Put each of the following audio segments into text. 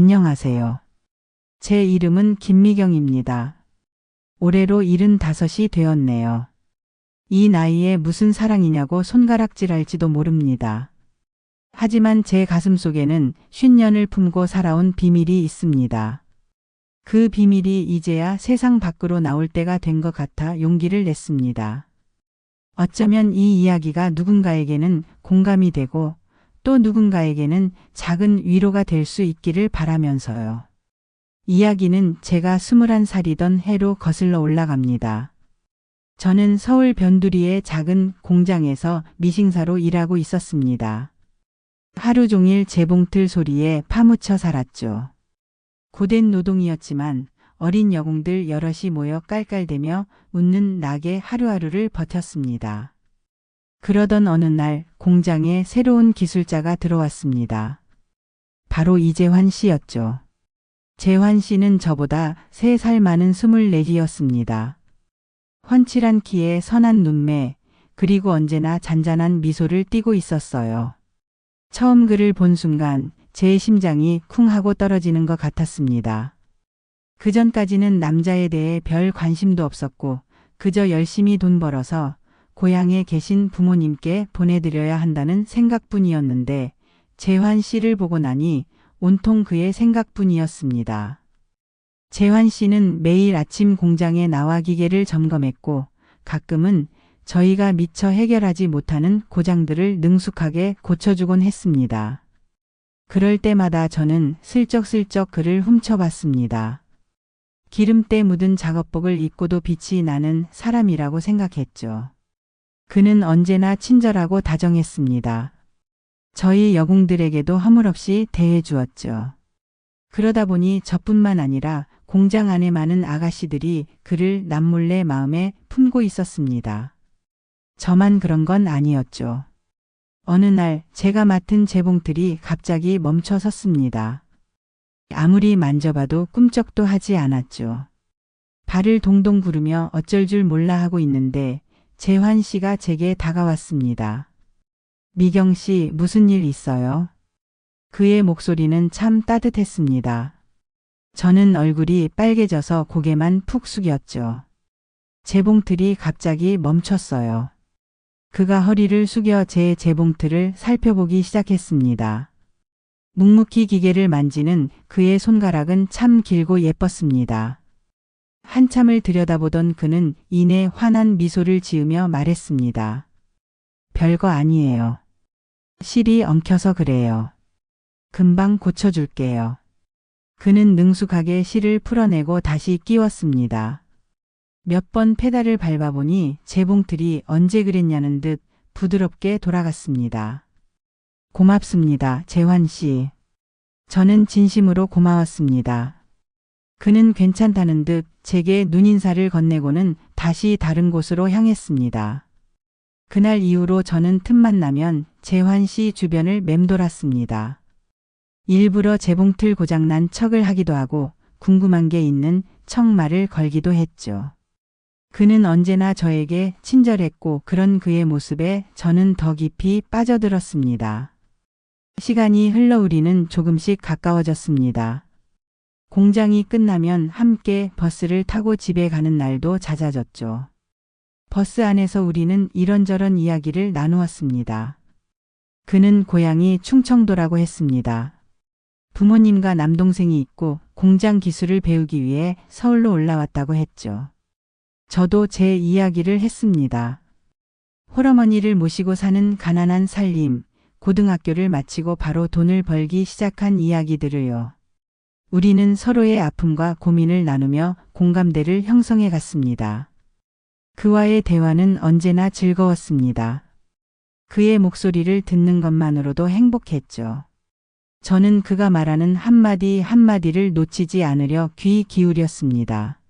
안녕하세요. 제 이름은 김미경입니다. 올해로 75이 되었네요. 이 나이에 무슨 사랑이냐고 손가락질할지도 모릅니다. 하지만 제 가슴속에는 50년을 품고 살아온 비밀이 있습니다. 그 비밀이 이제야 세상 밖으로 나올 때가 된 것 같아 용기를 냈습니다. 어쩌면 이 이야기가 누군가에게는 공감이 되고 또 누군가에게는 작은 위로가 될 수 있기를 바라면서요. 이야기는 제가 21살이던 해로 거슬러 올라갑니다. 저는 서울 변두리의 작은 공장에서 미싱사로 일하고 있었습니다. 하루 종일 재봉틀 소리에 파묻혀 살았죠. 고된 노동이었지만 어린 여공들 여럿이 모여 깔깔대며 웃는 낙에 하루하루를 버텼습니다. 그러던 어느 날 공장에 새로운 기술자가 들어왔습니다. 바로 이재환 씨였죠. 재환 씨는 저보다 3살 많은 24이었습니다. 훤칠한 키에 선한 눈매, 그리고 언제나 잔잔한 미소를 띠고 있었어요. 처음 그를 본 순간 제 심장이 쿵 하고 떨어지는 것 같았습니다. 그전까지는 남자에 대해 별 관심도 없었고 그저 열심히 돈 벌어서 고향에 계신 부모님께 보내드려야 한다는 생각뿐이었는데 재환 씨를 보고 나니 온통 그의 생각뿐이었습니다. 재환 씨는 매일 아침 공장에 나와 기계를 점검했고 가끔은 저희가 미처 해결하지 못하는 고장들을 능숙하게 고쳐주곤 했습니다. 그럴 때마다 저는 슬쩍슬쩍 그를 훔쳐봤습니다. 기름때 묻은 작업복을 입고도 빛이 나는 사람이라고 생각했죠. 그는 언제나 친절하고 다정했습니다. 저희 여공들에게도 허물없이 대해주었죠. 그러다 보니 저뿐만 아니라 공장 안에 많은 아가씨들이 그를 남몰래 마음에 품고 있었습니다. 저만 그런 건 아니었죠. 어느 날 제가 맡은 재봉틀이 갑자기 멈춰 섰습니다. 아무리 만져봐도 꿈쩍도 하지 않았죠. 발을 동동 구르며 어쩔 줄 몰라 하고 있는데 재환 씨가 제게 다가왔습니다. 미경 씨, 무슨 일 있어요? 그의 목소리는 참 따뜻했습니다. 저는 얼굴이 빨개져서 고개만 푹 숙였죠. 재봉틀이 갑자기 멈췄어요. 그가 허리를 숙여 제 재봉틀을 살펴보기 시작했습니다. 묵묵히 기계를 만지는 그의 손가락은 참 길고 예뻤습니다. 한참을 들여다보던 그는 이내 환한 미소를 지으며 말했습니다. 별거 아니에요. 실이 엉켜서 그래요. 금방 고쳐줄게요. 그는 능숙하게 실을 풀어내고 다시 끼웠습니다. 몇 번 페달을 밟아보니 재봉틀이 언제 그랬냐는 듯 부드럽게 돌아갔습니다. 고맙습니다, 재환 씨. 저는 진심으로 고마웠습니다. 그는 괜찮다는 듯 제게 눈인사를 건네고는 다시 다른 곳으로 향했습니다. 그날 이후로 저는 틈만 나면 재환 씨 주변을 맴돌았습니다. 일부러 재봉틀 고장난 척을 하기도 하고 궁금한 게 있는 척 말을 걸기도 했죠. 그는 언제나 저에게 친절했고 그런 그의 모습에 저는 더 깊이 빠져들었습니다. 시간이 흘러 우리는 조금씩 가까워졌습니다. 공장이 끝나면 함께 버스를 타고 집에 가는 날도 잦아졌죠. 버스 안에서 우리는 이런저런 이야기를 나누었습니다. 그는 고향이 충청도라고 했습니다. 부모님과 남동생이 있고 공장 기술을 배우기 위해 서울로 올라왔다고 했죠. 저도 제 이야기를 했습니다. 홀어머니를 모시고 사는 가난한 살림, 고등학교를 마치고 바로 돈을 벌기 시작한 이야기들을요. 우리는 서로의 아픔과 고민을 나누며 공감대를 형성해 갔습니다. 그와의 대화는 언제나 즐거웠습니다. 그의 목소리를 듣는 것만으로도 행복했죠. 저는 그가 말하는 한마디 한마디를 놓치지 않으려 귀 기울였습니다.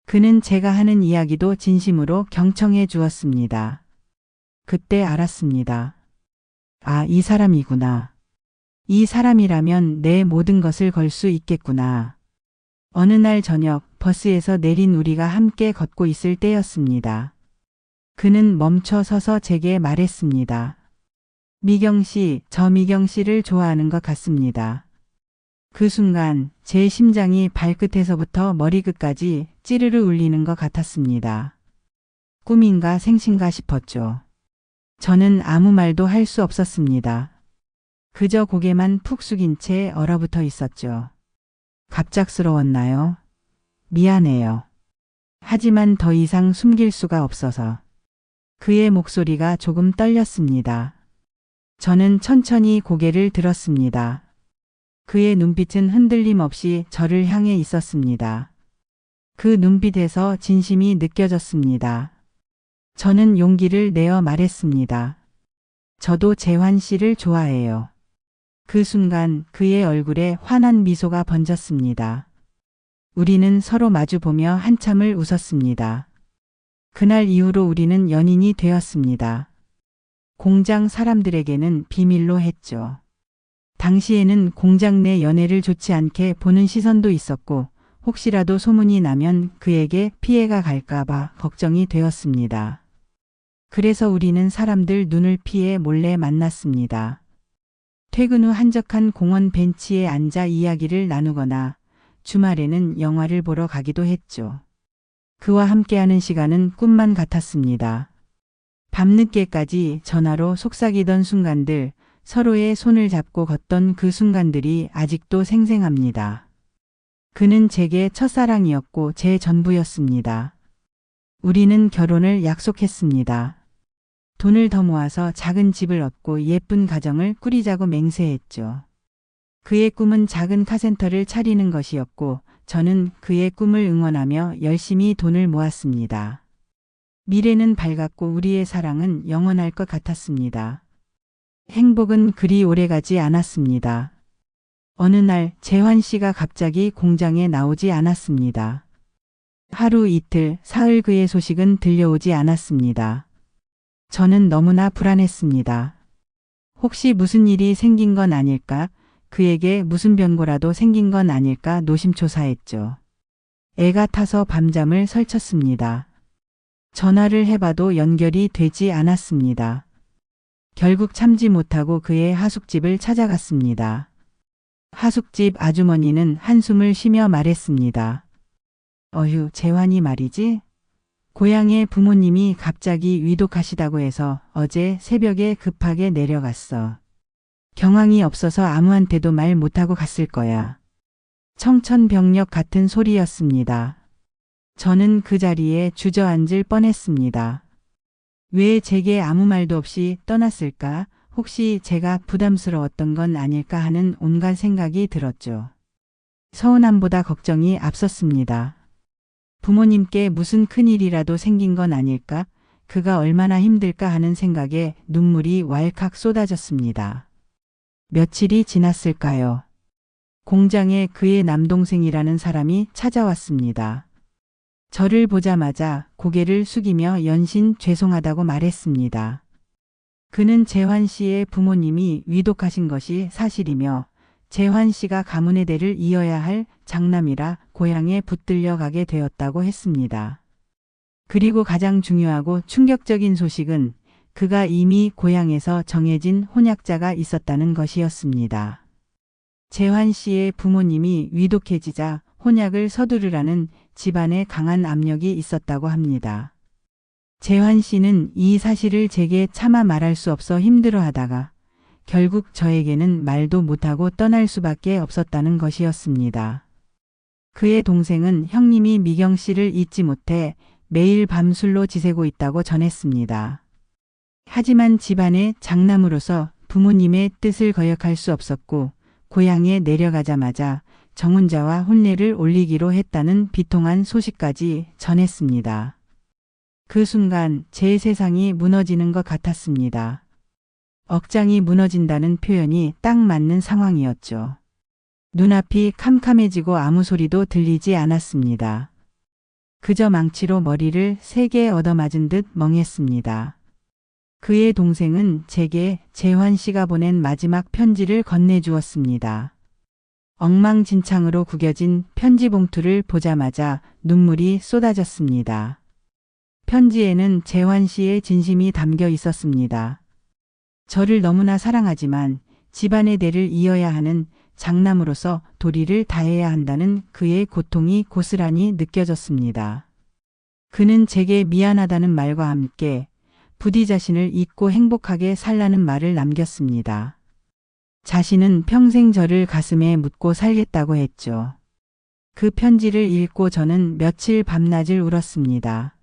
그는 제가 하는 이야기도 진심으로 경청해 주었습니다. 그때 알았습니다. 아, 이 사람이구나. 이 사람이라면 내 모든 것을 걸 수 있겠구나. 어느 날 저녁 버스에서 내린 우리가 함께 걷고 있을 때였습니다. 그는 멈춰 서서 제게 말했습니다. 미경 씨, 저 미경 씨를 좋아하는 것 같습니다. 그 순간 제 심장이 발끝에서부터 머리끝까지 찌르르 울리는 것 같았습니다. 꿈인가 생신가 싶었죠. 저는 아무 말도 할 수 없었습니다. 그저 고개만 푹 숙인 채 얼어붙어 있었죠. 갑작스러웠나요? 미안해요. 하지만 더 이상 숨길 수가 없어서. 그의 목소리가 조금 떨렸습니다. 저는 천천히 고개를 들었습니다. 그의 눈빛은 흔들림 없이 저를 향해 있었습니다. 그 눈빛에서 진심이 느껴졌습니다. 저는 용기를 내어 말했습니다. 저도 재환 씨를 좋아해요. 그 순간 그의 얼굴에 환한 미소가 번졌습니다. 우리는 서로 마주보며 한참을 웃었습니다. 그날 이후로 우리는 연인이 되었습니다. 공장 사람들에게는 비밀로 했죠. 당시에는 공장 내 연애를 좋지 않게 보는 시선도 있었고 혹시라도 소문이 나면 그에게 피해가 갈까봐 걱정이 되었습니다. 그래서 우리는 사람들 눈을 피해 몰래 만났습니다. 퇴근 후 한적한 공원 벤치에 앉아 이야기를 나누거나 주말에는 영화를 보러 가기도 했죠. 그와 함께하는 시간은 꿈만 같았습니다. 밤늦게까지 전화로 속삭이던 순간들, 서로의 손을 잡고 걷던 그 순간들이 아직도 생생합니다. 그는 제게 첫사랑이었고 제 전부였습니다. 우리는 결혼을 약속했습니다. 돈을 더 모아서 작은 집을 얻고 예쁜 가정을 꾸리자고 맹세했죠. 그의 꿈은 작은 카센터를 차리는 것이었고 저는 그의 꿈을 응원하며 열심히 돈을 모았습니다. 미래는 밝았고 우리의 사랑은 영원할 것 같았습니다. 행복은 그리 오래가지 않았습니다. 어느 날 재환 씨가 갑자기 공장에 나오지 않았습니다. 하루 이틀 사흘 그의 소식은 들려오지 않았습니다. 저는 너무나 불안했습니다. 혹시 무슨 일이 생긴 건 아닐까? 그에게 무슨 변고라도 생긴 건 아닐까 노심초사했죠. 애가 타서 밤잠을 설쳤습니다. 전화를 해봐도 연결이 되지 않았습니다. 결국 참지 못하고 그의 하숙집을 찾아갔습니다. 하숙집 아주머니는 한숨을 쉬며 말했습니다. 어휴, 재환이 말이지? 고향의 부모님이 갑자기 위독하시다고 해서 어제 새벽에 급하게 내려갔어. 경황이 없어서 아무한테도 말 못하고 갔을 거야. 청천벽력 같은 소리였습니다. 저는 그 자리에 주저앉을 뻔했습니다. 왜 제게 아무 말도 없이 떠났을까? 혹시 제가 부담스러웠던 건 아닐까 하는 온갖 생각이 들었죠. 서운함보다 걱정이 앞섰습니다. 부모님께 무슨 큰일이라도 생긴 건 아닐까? 그가 얼마나 힘들까 하는 생각에 눈물이 왈칵 쏟아졌습니다. 며칠이 지났을까요? 공장에 그의 남동생이라는 사람이 찾아왔습니다. 저를 보자마자 고개를 숙이며 연신 죄송하다고 말했습니다. 그는 재환 씨의 부모님이 위독하신 것이 사실이며 재환 씨가 가문의 대를 이어야 할 장남이라 고향에 붙들려 가게 되었다고 했습니다. 그리고 가장 중요하고 충격적인 소식은 그가 이미 고향에서 정해진 혼약자가 있었다는 것이었습니다. 재환 씨의 부모님이 위독해지자 혼약을 서두르라는 집안에 강한 압력이 있었다고 합니다. 재환 씨는 이 사실을 제게 차마 말할 수 없어 힘들어하다가 결국 저에게는 말도 못하고 떠날 수밖에 없었다는 것이었습니다. 그의 동생은 형님이 미경 씨를 잊지 못해 매일 밤 술로 지새고 있다고 전했습니다. 하지만 집안의 장남으로서 부모님의 뜻을 거역할 수 없었고 고향에 내려가자마자 정혼자와 혼례를 올리기로 했다는 비통한 소식까지 전했습니다. 그 순간 제 세상이 무너지는 것 같았습니다. 억장이 무너진다는 표현이 딱 맞는 상황이었죠. 눈앞이 캄캄해지고 아무 소리도 들리지 않았습니다. 그저 망치로 머리를 세게 얻어맞은 듯 멍했습니다. 그의 동생은 제게 재환 씨가 보낸 마지막 편지를 건네주었습니다. 엉망진창으로 구겨진 편지 봉투를 보자마자 눈물이 쏟아졌습니다. 편지에는 재환 씨의 진심이 담겨 있었습니다. 저를 너무나 사랑하지만 집안의 대를 이어야 하는 장남으로서 도리를 다해야 한다는 그의 고통이 고스란히 느껴졌습니다. 그는 제게 미안하다는 말과 함께 부디 자신을 잊고 행복하게 살라는 말을 남겼습니다. 자신은 평생 저를 가슴에 묻고 살겠다고 했죠. 그 편지를 읽고 저는 며칠 밤낮을 울었습니다.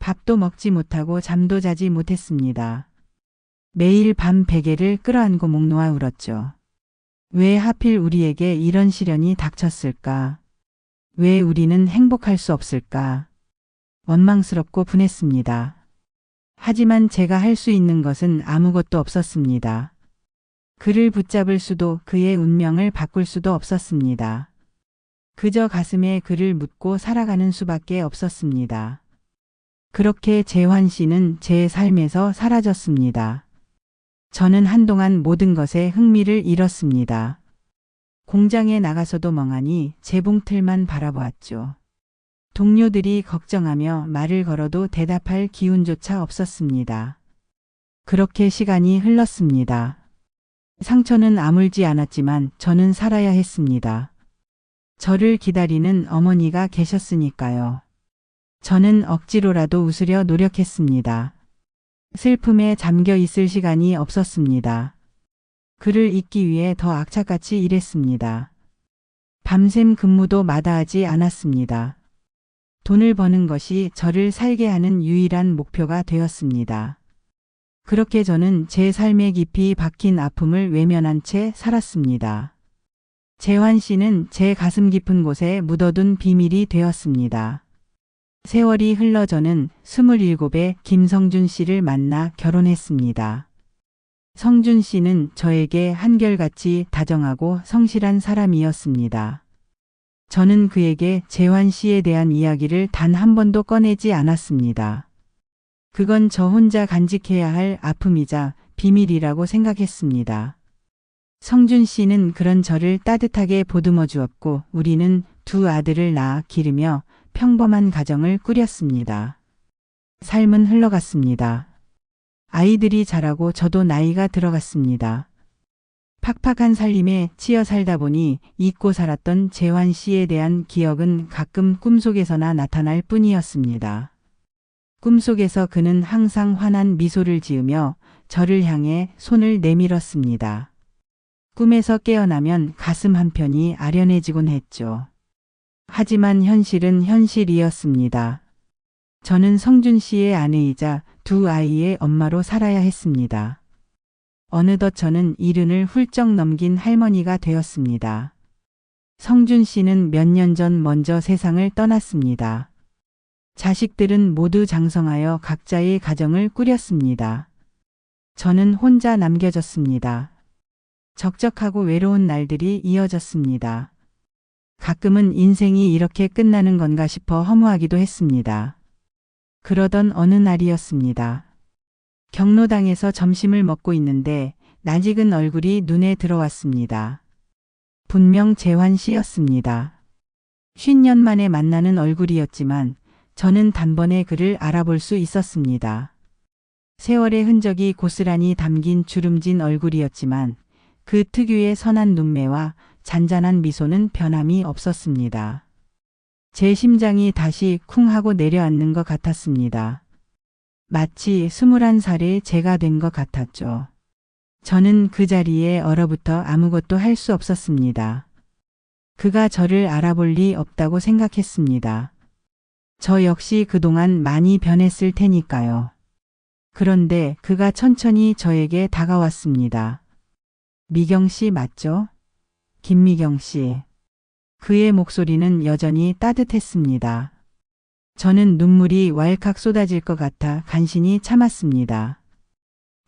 밥도 먹지 못하고 잠도 자지 못했습니다. 매일 밤 베개를 끌어안고 목 놓아 울었죠. 왜 하필 우리에게 이런 시련이 닥쳤을까? 왜 우리는 행복할 수 없을까? 원망스럽고 분했습니다. 하지만 제가 할 수 있는 것은 아무것도 없었습니다. 그를 붙잡을 수도 그의 운명을 바꿀 수도 없었습니다. 그저 가슴에 그를 묻고 살아가는 수밖에 없었습니다. 그렇게 재환 씨는 제 삶에서 사라졌습니다. 저는 한동안 모든 것에 흥미를 잃었습니다. 공장에 나가서도 멍하니 재봉틀만 바라보았죠. 동료들이 걱정하며 말을 걸어도 대답할 기운조차 없었습니다. 그렇게 시간이 흘렀습니다. 상처는 아물지 않았지만 저는 살아야 했습니다. 저를 기다리는 어머니가 계셨으니까요. 저는 억지로라도 웃으려 노력했습니다. 슬픔에 잠겨 있을 시간이 없었습니다. 그를 잊기 위해 더 악착같이 일했습니다. 밤샘 근무도 마다하지 않았습니다. 돈을 버는 것이 저를 살게 하는 유일한 목표가 되었습니다. 그렇게 저는 제 삶에 깊이 박힌 아픔을 외면한 채 살았습니다. 재환 씨는 제 가슴 깊은 곳에 묻어둔 비밀이 되었습니다. 세월이 흘러 저는 27에 김성준 씨를 만나 결혼했습니다. 성준 씨는 저에게 한결같이 다정하고 성실한 사람이었습니다. 저는 그에게 재환 씨에 대한 이야기를 단 한 번도 꺼내지 않았습니다. 그건 저 혼자 간직해야 할 아픔이자 비밀이라고 생각했습니다. 성준 씨는 그런 저를 따뜻하게 보듬어 주었고 우리는 두 아들을 낳아 기르며 평범한 가정을 꾸렸습니다. 삶은 흘러갔습니다. 아이들이 자라고 저도 나이가 들어갔습니다. 팍팍한 살림에 치여 살다 보니 잊고 살았던 재환 씨에 대한 기억은 가끔 꿈속에서나 나타날 뿐이었습니다. 꿈속에서 그는 항상 환한 미소를 지으며 저를 향해 손을 내밀었습니다. 꿈에서 깨어나면 가슴 한편이 아련해지곤 했죠. 하지만 현실은 현실이었습니다. 저는 성준 씨의 아내이자 두 아이의 엄마로 살아야 했습니다. 어느덧 저는 70을 훌쩍 넘긴 할머니가 되었습니다. 성준 씨는 몇 년 전 먼저 세상을 떠났습니다. 자식들은 모두 장성하여 각자의 가정을 꾸렸습니다. 저는 혼자 남겨졌습니다. 적적하고 외로운 날들이 이어졌습니다. 가끔은 인생이 이렇게 끝나는 건가 싶어 허무하기도 했습니다. 그러던 어느 날이었습니다. 경로당에서 점심을 먹고 있는데 낯익은 얼굴이 눈에 들어왔습니다. 분명 재환 씨였습니다. 50년 만에 만나는 얼굴이었지만 저는 단번에 그를 알아볼 수 있었습니다. 세월의 흔적이 고스란히 담긴 주름진 얼굴이었지만 그 특유의 선한 눈매와 잔잔한 미소는 변함이 없었습니다. 제 심장이 다시 쿵 하고 내려앉는 것 같았습니다. 마치 21살의 제가 된 것 같았죠. 저는 그 자리에 얼어붙어 아무것도 할 수 없었습니다. 그가 저를 알아볼 리 없다고 생각했습니다. 저 역시 그동안 많이 변했을 테니까요. 그런데 그가 천천히 저에게 다가왔습니다. 미경 씨 맞죠? 김미경 씨. 그의 목소리는 여전히 따뜻했습니다. 저는 눈물이 왈칵 쏟아질 것 같아 간신히 참았습니다.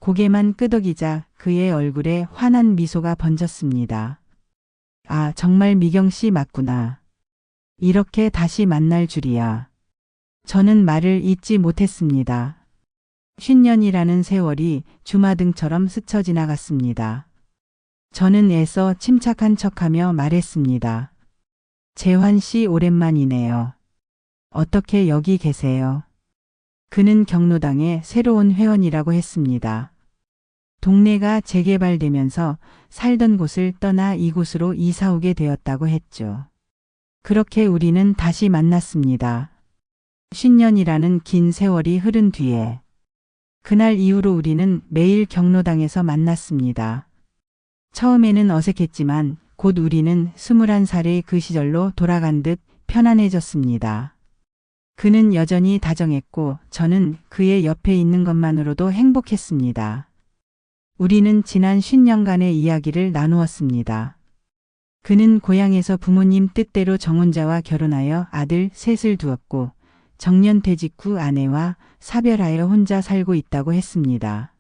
고개만 끄덕이자 그의 얼굴에 환한 미소가 번졌습니다. 아, 정말 미경 씨 맞구나. 이렇게 다시 만날 줄이야. 저는 말을 잇지 못했습니다. 50년이라는 세월이 주마등처럼 스쳐 지나갔습니다. 저는 애써 침착한 척하며 말했습니다. 재환 씨 오랜만이네요. 어떻게 여기 계세요? 그는 경로당의 새로운 회원이라고 했습니다. 동네가 재개발되면서 살던 곳을 떠나 이곳으로 이사 오게 되었다고 했죠. 그렇게 우리는 다시 만났습니다. 10년이라는 긴 세월이 흐른 뒤에. 그날 이후로 우리는 매일 경로당에서 만났습니다. 처음에는 어색했지만 곧 우리는 21살의 그 시절로 돌아간 듯 편안해졌습니다. 그는 여전히 다정했고 저는 그의 옆에 있는 것만으로도 행복했습니다. 우리는 지난 10년간의 이야기를 나누었습니다. 그는 고향에서 부모님 뜻대로 정혼자와 결혼하여 아들 셋을 두었고 정년퇴직 후 아내와 사별하여 혼자 살고 있다고 했습니다.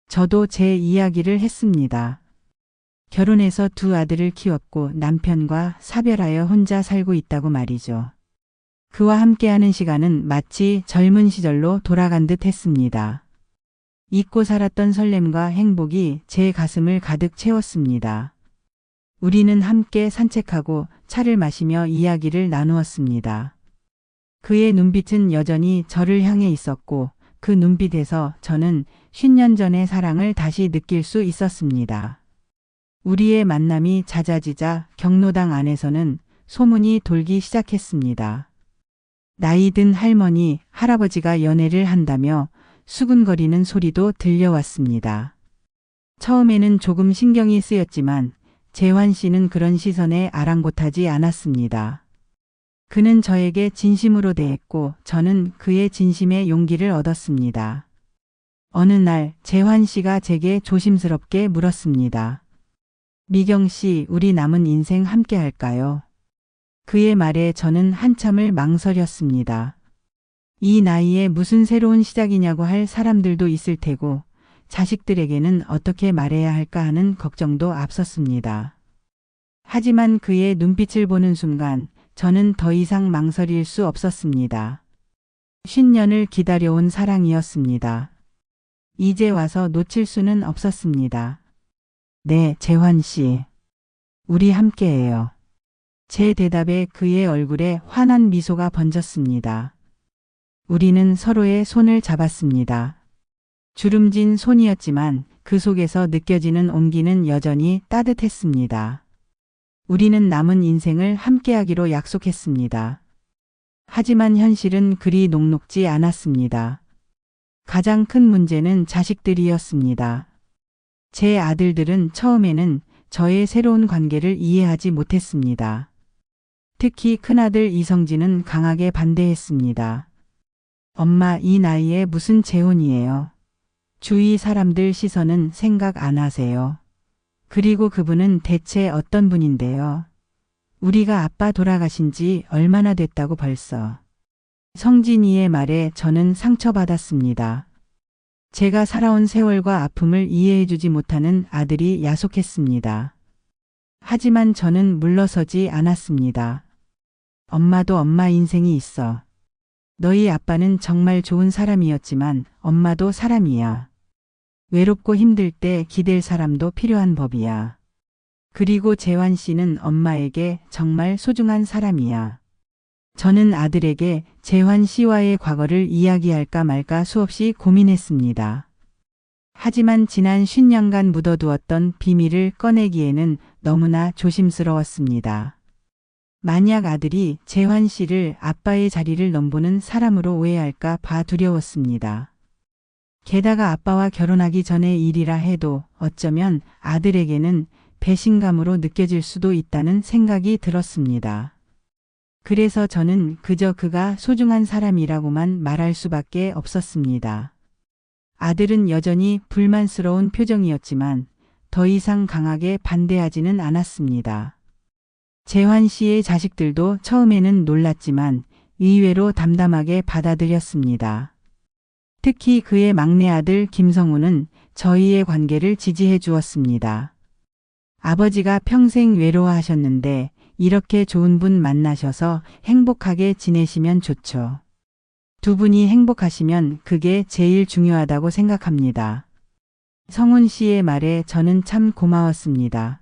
저도 제 이야기를 했습니다. 결혼해서 두 아들을 키웠고 남편과 사별하여 혼자 살고 있다고 말이죠. 그와 함께하는 시간은 마치 젊은 시절로 돌아간 듯 했습니다. 잊고 살았던 설렘과 행복이 제 가슴을 가득 채웠습니다. 우리는 함께 산책하고 차를 마시며 이야기를 나누었습니다. 그의 눈빛은 여전히 저를 향해 있었고 그 눈빛에서 저는 10년 전의 사랑을 다시 느낄 수 있었습니다. 우리의 만남이 잦아지자 경로당 안에서는 소문이 돌기 시작했습니다. 나이 든 할머니, 할아버지가 연애를 한다며 수군거리는 소리도 들려왔습니다. 처음에는 조금 신경이 쓰였지만 재환 씨는 그런 시선에 아랑곳하지 않았습니다. 그는 저에게 진심으로 대했고 저는 그의 진심에 용기를 얻었습니다. 어느 날 재환 씨가 제게 조심스럽게 물었습니다. 미경 씨, 우리 남은 인생 함께 할까요? 그의 말에 저는 한참을 망설였습니다. 이 나이에 무슨 새로운 시작이냐고 할 사람들도 있을 테고 자식들에게는 어떻게 말해야 할까 하는 걱정도 앞섰습니다. 하지만 그의 눈빛을 보는 순간 저는 더 이상 망설일 수 없었습니다. 10년을 기다려온 사랑이었습니다. 이제 와서 놓칠 수는 없었습니다. 네, 재환 씨. 우리 함께해요. 제 대답에 그의 얼굴에 환한 미소가 번졌습니다. 우리는 서로의 손을 잡았습니다. 주름진 손이었지만 그 속에서 느껴지는 온기는 여전히 따뜻했습니다. 우리는 남은 인생을 함께하기로 약속했습니다. 하지만 현실은 그리 녹록지 않았습니다. 가장 큰 문제는 자식들이었습니다. 제 아들들은 처음에는 저의 새로운 관계를 이해하지 못했습니다. 특히 큰아들 이성진은 강하게 반대했습니다. 엄마, 이 나이에 무슨 재혼이에요? 주위 사람들 시선은 생각 안 하세요. 그리고 그분은 대체 어떤 분인데요? 우리가 아빠 돌아가신 지 얼마나 됐다고 벌써. 성진이의 말에 저는 상처받았습니다. 제가 살아온 세월과 아픔을 이해해주지 못하는 아들이 야속했습니다. 하지만 저는 물러서지 않았습니다. 엄마도 엄마 인생이 있어. 너희 아빠는 정말 좋은 사람이었지만 엄마도 사람이야. 외롭고 힘들 때 기댈 사람도 필요한 법이야. 그리고 재환 씨는 엄마에게 정말 소중한 사람이야. 저는 아들에게 재환 씨와의 과거를 이야기할까 말까 수없이 고민했습니다. 하지만 지난 10년간 묻어두었던 비밀을 꺼내기에는 너무나 조심스러웠습니다. 만약 아들이 재환 씨를 아빠의 자리를 넘보는 사람으로 오해할까 봐 두려웠습니다. 게다가 아빠와 결혼하기 전의 일이라 해도 어쩌면 아들에게는 배신감으로 느껴질 수도 있다는 생각이 들었습니다. 그래서 저는 그저 그가 소중한 사람이라고만 말할 수밖에 없었습니다. 아들은 여전히 불만스러운 표정이었지만 더 이상 강하게 반대하지는 않았습니다. 재환 씨의 자식들도 처음에는 놀랐지만 의외로 담담하게 받아들였습니다. 특히 그의 막내 아들 김성우는 저희의 관계를 지지해 주었습니다. 아버지가 평생 외로워하셨는데 이렇게 좋은 분 만나셔서 행복하게 지내시면 좋죠. 두 분이 행복하시면 그게 제일 중요하다고 생각합니다. 성훈 씨의 말에 저는 참 고마웠습니다.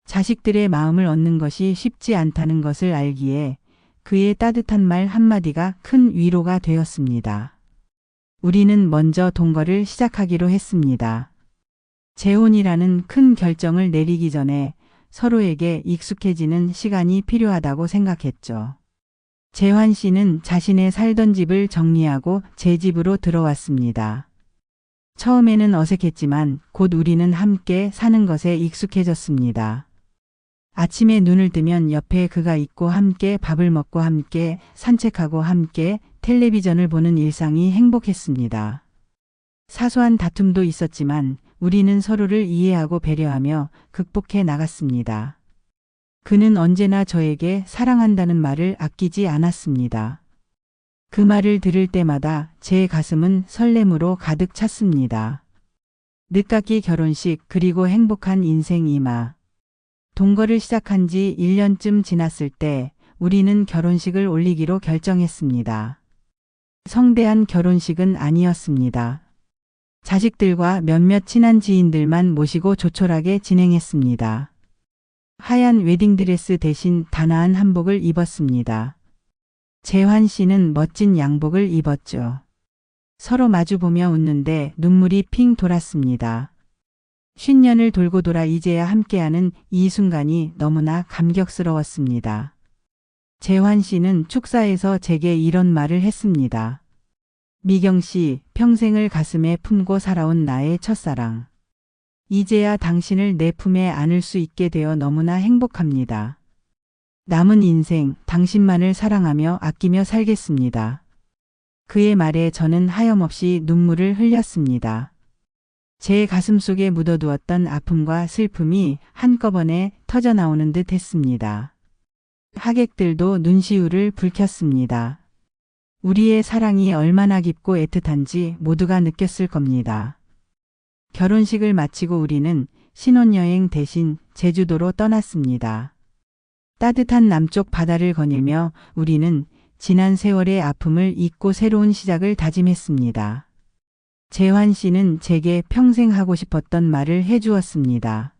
자식들의 마음을 얻는 것이 쉽지 않다는 것을 알기에 그의 따뜻한 말 한마디가 큰 위로가 되었습니다. 우리는 먼저 동거를 시작하기로 했습니다. 재혼이라는 큰 결정을 내리기 전에 서로에게 익숙해지는 시간이 필요하다고 생각했죠. 재환 씨는 자신의 살던 집을 정리하고 제 집으로 들어왔습니다. 처음에는 어색했지만 곧 우리는 함께 사는 것에 익숙해졌습니다. 아침에 눈을 뜨면 옆에 그가 있고 함께 밥을 먹고 함께 산책하고 함께 텔레비전을 보는 일상이 행복했습니다. 사소한 다툼도 있었지만 우리는 서로를 이해하고 배려하며 극복해 나갔습니다. 그는 언제나 저에게 사랑한다는 말을 아끼지 않았습니다. 그 말을 들을 때마다 제 가슴은 설렘으로 가득 찼습니다. 늦깎이 결혼식 그리고 행복한 인생 이마. 동거를 시작한 지 1년쯤 지났을 때 우리는 결혼식을 올리기로 결정했습니다. 성대한 결혼식은 아니었습니다. 자식들과 몇몇 친한 지인들만 모시고 조촐하게 진행했습니다. 하얀 웨딩드레스 대신 단아한 한복을 입었습니다. 재환 씨는 멋진 양복을 입었죠. 서로 마주보며 웃는데 눈물이 핑 돌았습니다. 50년을 돌고 돌아 이제야 함께하는 이 순간이 너무나 감격스러웠습니다. 재환 씨는 축사에서 제게 이런 말을 했습니다. 미경 씨, 평생을 가슴에 품고 살아온 나의 첫사랑. 이제야 당신을 내 품에 안을 수 있게 되어 너무나 행복합니다. 남은 인생 당신만을 사랑하며 아끼며 살겠습니다. 그의 말에 저는 하염없이 눈물을 흘렸습니다. 제 가슴 속에 묻어두었던 아픔과 슬픔이 한꺼번에 터져나오는 듯 했습니다. 하객들도 눈시울을 붉혔습니다. 우리의 사랑이 얼마나 깊고 애틋한지 모두가 느꼈을 겁니다. 결혼식을 마치고 우리는 신혼여행 대신 제주도로 떠났습니다. 따뜻한 남쪽 바다를 거닐며 우리는 지난 세월의 아픔을 잊고 새로운 시작을 다짐했습니다. 재환 씨는 제게 평생 하고 싶었던 말을 해주었습니다.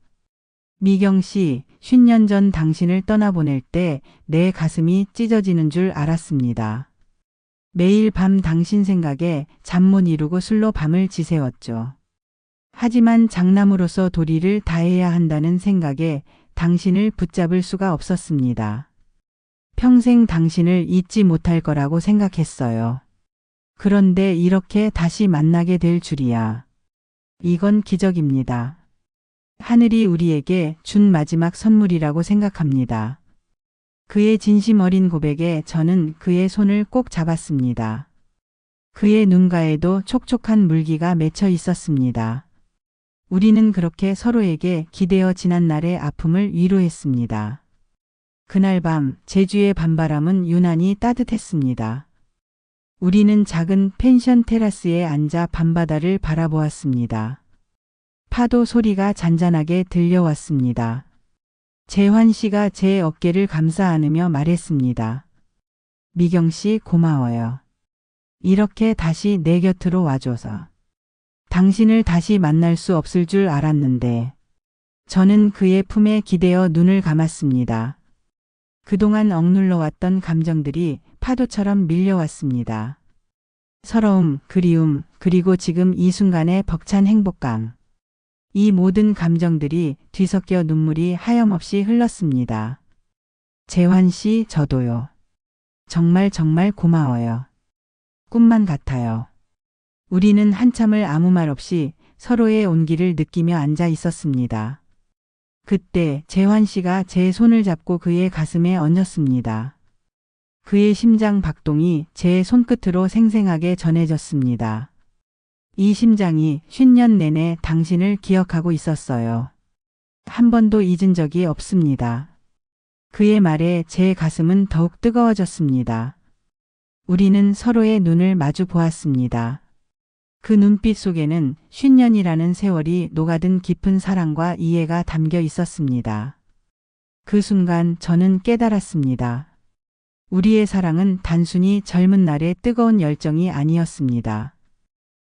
미경 씨, 50년 전 당신을 떠나보낼 때 내 가슴이 찢어지는 줄 알았습니다. 매일 밤 당신 생각에 잠 못 이루고 술로 밤을 지새웠죠. 하지만 장남으로서 도리를 다해야 한다는 생각에 당신을 붙잡을 수가 없었습니다. 평생 당신을 잊지 못할 거라고 생각했어요. 그런데 이렇게 다시 만나게 될 줄이야. 이건 기적입니다. 하늘이 우리에게 준 마지막 선물이라고 생각합니다. 그의 진심 어린 고백에 저는 그의 손을 꼭 잡았습니다. 그의 눈가에도 촉촉한 물기가 맺혀 있었습니다. 우리는 그렇게 서로에게 기대어 지난 날의 아픔을 위로했습니다. 그날 밤 제주의 밤바람은 유난히 따뜻했습니다. 우리는 작은 펜션 테라스에 앉아 밤바다를 바라보았습니다. 파도 소리가 잔잔하게 들려왔습니다. 재환 씨가 제 어깨를 감싸 안으며 말했습니다. 미경 씨 고마워요. 이렇게 다시 내 곁으로 와줘서. 당신을 다시 만날 수 없을 줄 알았는데. 저는 그의 품에 기대어 눈을 감았습니다. 그동안 억눌러 왔던 감정들이 파도처럼 밀려왔습니다. 서러움, 그리움, 그리고 지금 이 순간의 벅찬 행복감. 이 모든 감정들이 뒤섞여 눈물이 하염없이 흘렀습니다. 재환 씨, 저도요. 정말 정말 고마워요. 꿈만 같아요. 우리는 한참을 아무 말 없이 서로의 온기를 느끼며 앉아 있었습니다. 그때 재환 씨가 제 손을 잡고 그의 가슴에 얹었습니다. 그의 심장 박동이 제 손끝으로 생생하게 전해졌습니다. 이 심장이 50년 내내 당신을 기억하고 있었어요. 한 번도 잊은 적이 없습니다. 그의 말에 제 가슴은 더욱 뜨거워졌습니다. 우리는 서로의 눈을 마주 보았습니다. 그 눈빛 속에는 50년이라는 세월이 녹아든 깊은 사랑과 이해가 담겨 있었습니다. 그 순간 저는 깨달았습니다. 우리의 사랑은 단순히 젊은 날의 뜨거운 열정이 아니었습니다.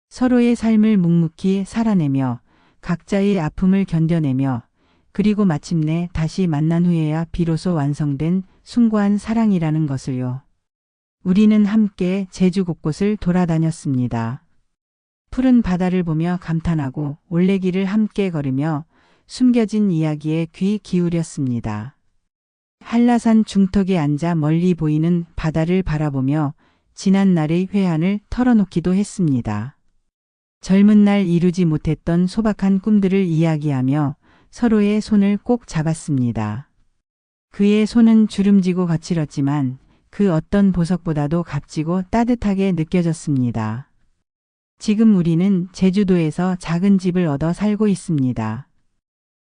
서로의 삶을 묵묵히 살아내며 각자의 아픔을 견뎌내며 그리고 마침내 다시 만난 후에야 비로소 완성된 숭고한 사랑이라는 것을요. 우리는 함께 제주 곳곳을 돌아다녔습니다. 푸른 바다를 보며 감탄하고 올레길을 함께 걸으며 숨겨진 이야기에 귀 기울였습니다. 한라산 중턱에 앉아 멀리 보이는 바다를 바라보며 지난 날의 회한을 털어놓기도 했습니다. 젊은 날 이루지 못했던 소박한 꿈들을 이야기하며 서로의 손을 꼭 잡았습니다. 그의 손은 주름지고 거칠었지만 그 어떤 보석보다도 값지고 따뜻하게 느껴졌습니다. 지금 우리는 제주도에서 작은 집을 얻어 살고 있습니다.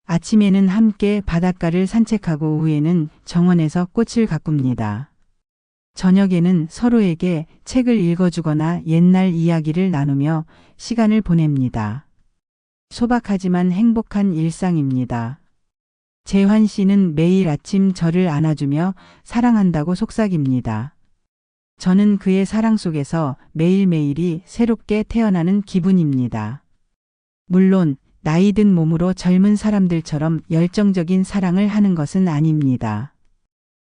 아침에는 함께 바닷가를 산책하고 오후에는 정원에서 꽃을 가꿉니다. 저녁에는 서로에게 책을 읽어주거나 옛날 이야기를 나누며 시간을 보냅니다. 소박하지만 행복한 일상입니다. 재환 씨는 매일 아침 저를 안아주며 사랑한다고 속삭입니다. 저는 그의 사랑 속에서 매일매일이 새롭게 태어나는 기분입니다. 물론 나이 든 몸으로 젊은 사람들처럼 열정적인 사랑을 하는 것은 아닙니다.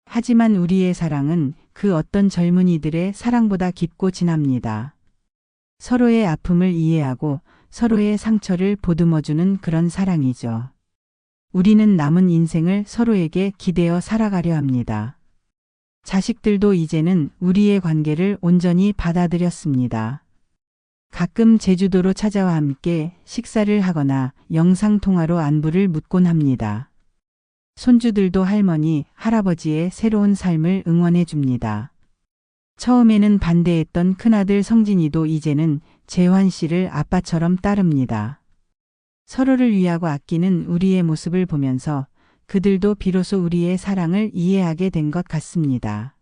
하지만 우리의 사랑은 그 어떤 젊은이들의 사랑보다 깊고 진합니다. 서로의 아픔을 이해하고 서로의 상처를 보듬어주는 그런 사랑이죠. 우리는 남은 인생을 서로에게 기대어 살아가려 합니다. 자식들도 이제는 우리의 관계를 온전히 받아들였습니다. 가끔 제주도로 찾아와 함께 식사를 하거나 영상통화로 안부를 묻곤 합니다. 손주들도 할머니, 할아버지의 새로운 삶을 응원해 줍니다. 처음에는 반대했던 큰아들 성진이도 이제는 재환 씨를 아빠처럼 따릅니다. 서로를 위하고 아끼는 우리의 모습을 보면서 그들도 비로소 우리의 사랑을 이해하게 된 것 같습니다.